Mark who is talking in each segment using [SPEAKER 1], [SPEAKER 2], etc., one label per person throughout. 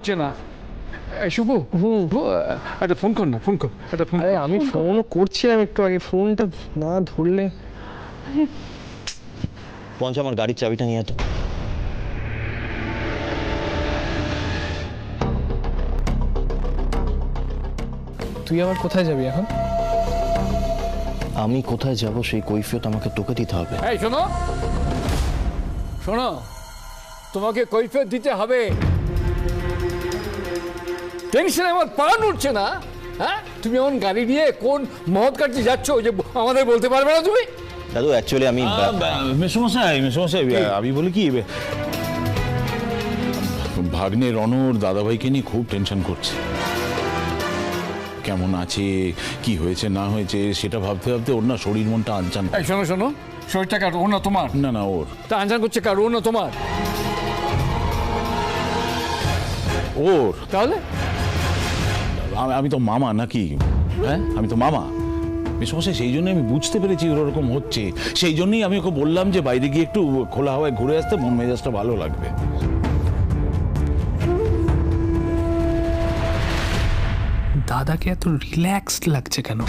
[SPEAKER 1] হচ্ছে না। শুভ, একটা ফোন কর না, ফোন কর, একটা ফোন।
[SPEAKER 2] আরে আমি ফোন করছিলাম একটু আগে, ফোনটা না ধরলে।
[SPEAKER 3] পঞ্চ, আমার গাড়ির চাবিটা নিয়ে তো।
[SPEAKER 2] তুই আবার কোথায় যাবি এখন?
[SPEAKER 3] আমি কোথায় যাব সেই কৈফিয়ত আমাকে তোকে দিতে হবে।
[SPEAKER 1] এই শোনো, শোনো, তোমাকে কৈফিয়ত দিতে হবে। টেনশন আমার পা উঠছে না। হ্যাঁ, তুমি এমন গাড়ি নিয়ে কোন মহৎ কাজে যাচ্ছ যে আমাদের বলতে পারবে না তুমি?
[SPEAKER 3] দাদু অ্যাকচুয়ালি আমি
[SPEAKER 4] মেসমশাই আমি বলি কি, ভাগ্নে রণর দাদাভাইকে নিয়ে খুব টেনশন করছে। কেমন আছে, কি হয়েছে না হয়েছে সেটা ভাবতে ভাবতে ওর না শরীর মনটা আনচান।
[SPEAKER 1] এই শোনো শোনো, শরীরটা কার, ও না তোমার?
[SPEAKER 4] না ওর।
[SPEAKER 1] তা আনজান করছে কার, ও না তোমার?
[SPEAKER 4] ওর।
[SPEAKER 1] তাহলে
[SPEAKER 4] আমি তো মামা নাকি? হ্যাঁ, আমি তো মামা। মেসমশাই সেই জন্য আমি বুঝতে পেরেছি ওর ওরকম হচ্ছে। সেই জন্যই আমি ওকে বললাম যে বাইরে গিয়ে একটু খোলা হাওয়ায় ঘুরে আসতে মন মেজাজটা ভালো লাগবে।
[SPEAKER 5] দাদাকে এত রিল্যাক্সড লাগছে কেন?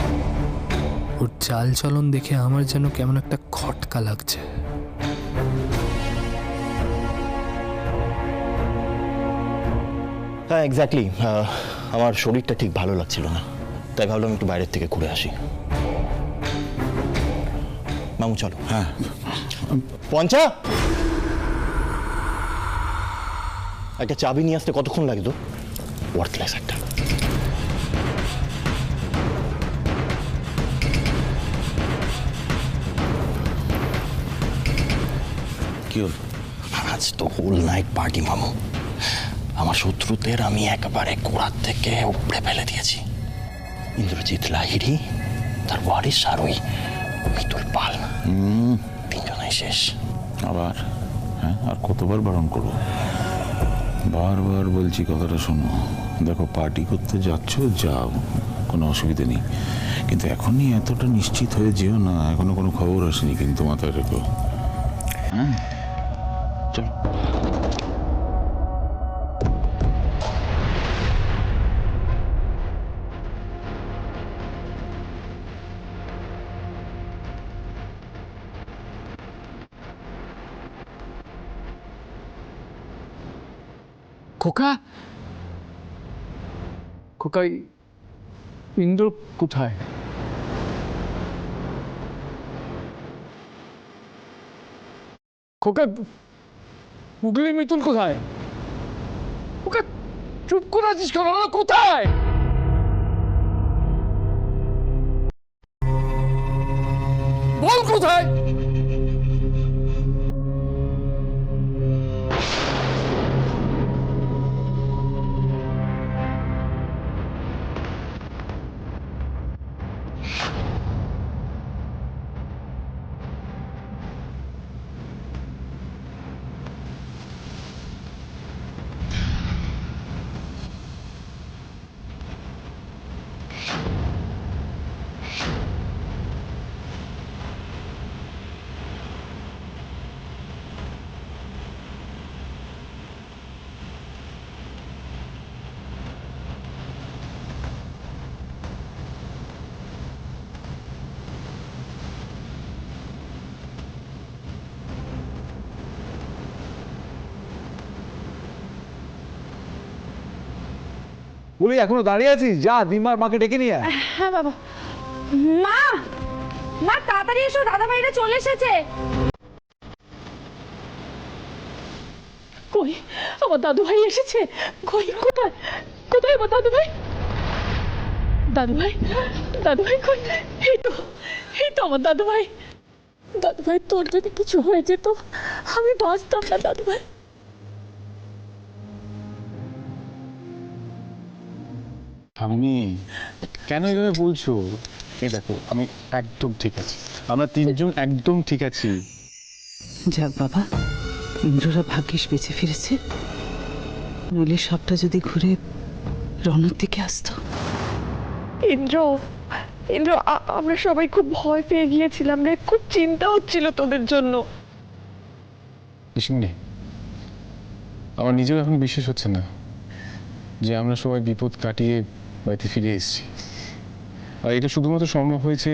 [SPEAKER 5] ওর চাল চলন দেখে আমার যেন কেমন একটা খটকা লাগছে।
[SPEAKER 3] হ্যাঁ এক্স্যাক্টলি, আমার শরীরটা ঠিক ভালো লাগছিল না, তাই ভাবলাম একটু বাইরের থেকে ঘুরে আসি। মামু চলো।
[SPEAKER 4] হ্যাঁ
[SPEAKER 3] পঞ্চা, একটা চাবি নিয়ে আসতে কতক্ষণ লাগে তো? ওয়ার্থলেস একটা।
[SPEAKER 4] কি হল?
[SPEAKER 3] আজ তো হোল নাইট পার্টি মামু। আমার শত্রুদের আমি একেবারে গোড়ার থেকে উপড়ে ফেলে দিয়েছি। ইন্দ্রজিৎ লাহিড়ী, তার ওয়ারিস আর ওই মিতুল পাল, তিনজনাই শেষ।
[SPEAKER 4] আবার? হ্যাঁ, আর কতবার বারণ করবো? বারবার বলছি কথাটা শোনো। দেখো, পার্টি করতে যাচ্ছ যাও, কোনো অসুবিধা নেই, কিন্তু এখনই এতটা নিশ্চিত হয়ে যেও না। এখনো কোনো খবর আসেনি কিন্তু, মাথায় রেখো। হ্যাঁ চলো।
[SPEAKER 1] খোকা, খোকা, ইন্দ্র কোথায়? খোকা, হুগলি মিতুল কোথায়? খোকা, চুপ করে আছিস কেন? ওরা কোথায়? বল কোথায়?
[SPEAKER 6] বলি এখনো দাঁড়িয়ে আছিস? যা দিমার মাকে ডেকে নিয়ে আয়।
[SPEAKER 7] হ্যাঁ বাবা। মা, মা তাড়াতাড়ি এসো, দাদা ভাইরা চলে এসেছে। কই আমার দাদু ভাই এসেছে? কই, কোথায় কোথায় আমার দাদু ভাই? দাদু ভাই, দাদু ভাই কই? এই তো, এই তো আমার দাদু ভাই। দাদু ভাই, তোর যদি কিছু হয়ে যেত আমি বাঁচতাম না দাদু ভাই।
[SPEAKER 6] আমি কেন এভাবে বলছো? এই দেখো, আমি একদম ঠিক আছি, আমরা তিনজন একদম ঠিক আছি।
[SPEAKER 8] যাক বাবা, ইন্দ্ররা ভাগ্যিস বেঁচে ফিরেছে, নইলে সবটা যদি ঘুরে রণর দিকে আসতো।
[SPEAKER 7] ইন্দ্র, ইন্দ্র, আমরা সবাই খুব ভয় পেয়ে গিয়েছিলাম রে, খুব চিন্তা হচ্ছিল তোদের জন্য।
[SPEAKER 6] শিঙ্গি, আমার নিজেও এখন বিশ্বাস হচ্ছে না যে আমরা সবাই বিপদ কাটিয়ে বাড়িতে ফিরে এসেছি। আর এটা শুধুমাত্র সম্ভব হয়েছে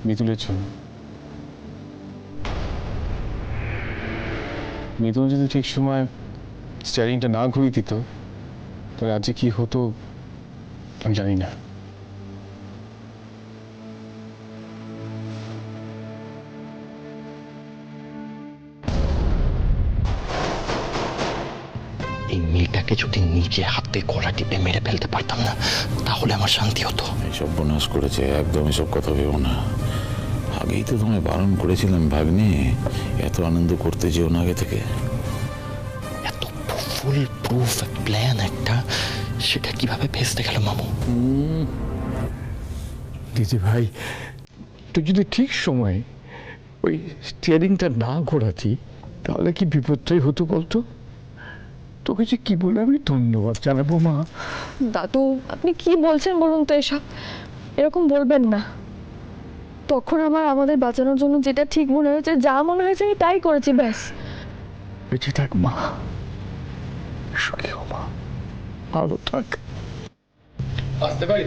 [SPEAKER 6] মিতুলের জন্য। মিতুল যদি ঠিক সময় স্টিয়ারিংটা না ঘুরিয়ে দিত তাহলে আজকে কি হতো আমি জানি না।
[SPEAKER 3] এই মেয়েটাকে যদি নিজে হাতে গলা টিপে মেরে ফেলতে পারতাম না তাহলে আমার শান্তি হতো।
[SPEAKER 4] এসব বোনাস করেছে, একদম এসব কথা ভেবো না। আগেই তো তোমায় বারণ করেছিলাম ভাগ্নে, এত আনন্দ করতে যেও না আগে থেকে।
[SPEAKER 3] এত ফুল প্রুফ প্ল্যান একটা, সেটা কিভাবে ভেস্তে গেল মামু?
[SPEAKER 1] দিদি ভাই, তুই যদি ঠিক সময় ওই স্টিয়ারিংটা না ঘোরাতি তাহলে কি বিপদটাই হতো বলতো? তোকে যে কি বলে আমি ধন্যবাদ জানাবো মা।
[SPEAKER 9] দাদু, আপনি কি বলছেন বলুন তো? এসব এরকম বলবেন না। তখন আমাদের বাঁচানোর জন্য যেটা ঠিক মনে হয়েছে, যা মনে হয়েছে আমি তাই করেছি, ব্যাস।
[SPEAKER 1] বেঁচে থাক মা, সুখী হো মা, ভালো থাক।
[SPEAKER 6] আসতে পারি?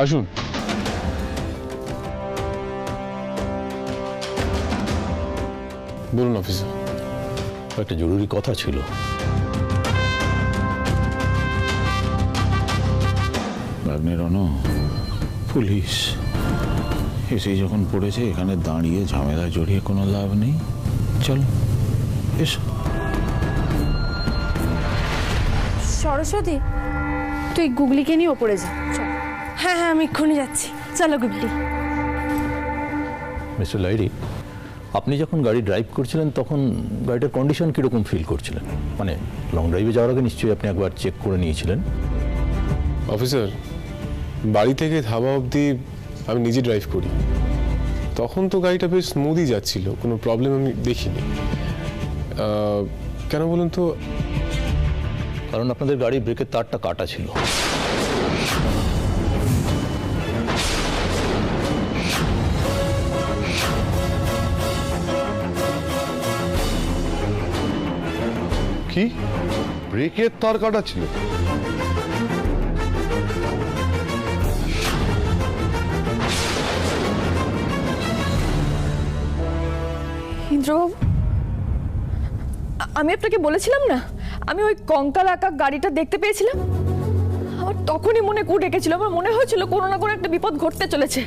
[SPEAKER 6] আসুন। বলুন অফিসার।
[SPEAKER 3] একটা জরুরি কথা ছিল।
[SPEAKER 4] ভাগ্নে রনো, পুলিশ এসে যখন পড়েছে, এখানে দাঁড়িয়ে ঝামেলা জড়িয়ে কোনো লাভ নেই। চল এসো।
[SPEAKER 9] সরস্বতী, তুই গুগলিকে নিয়ে ওপরে যা। হ্যাঁ হ্যাঁ, আমি এক্ষুনি যাচ্ছি। চলো গুগলি।
[SPEAKER 3] মিস্টার লাইরি, আপনি যখন গাড়ি ড্রাইভ করছিলেন তখন গাড়িটার কন্ডিশন কীরকম ফিল করছিলেন? মানে লং ড্রাইভে যাওয়ার আগে নিশ্চয়ই আপনি একবার চেক করে নিয়েছিলেন।
[SPEAKER 6] অফিসার, বাড়ি থেকে ধাবা অবধি আমি নিজে ড্রাইভ করি। তখন তো গাড়িটা বেশ স্মুথই যাচ্ছিল, কোনো প্রবলেম আমি দেখিনি। কেন বলুন তো?
[SPEAKER 3] কারণ আপনাদের গাড়ির ব্রেকের তারটা কাটা ছিল।
[SPEAKER 10] কি ব্রেকের তার কাটা ছিল?
[SPEAKER 9] ইন্দ্রবাবু, আমি আপনাকে বলেছিলাম না, আমি ওই কঙ্কাল আঁকা গাড়িটা দেখতে পেয়েছিলাম। আমার তখনই মনে কু ডেকেছিল, আমার মনে হয়েছিল কোনো না কোনো একটা বিপদ ঘটতে চলেছে।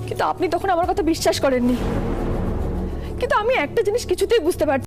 [SPEAKER 9] কিন্তু আপনি তখন আমার কথা বিশ্বাস করেননি। কিন্তু আমি একটা জিনিস কিছুতেই বুঝতে পারছি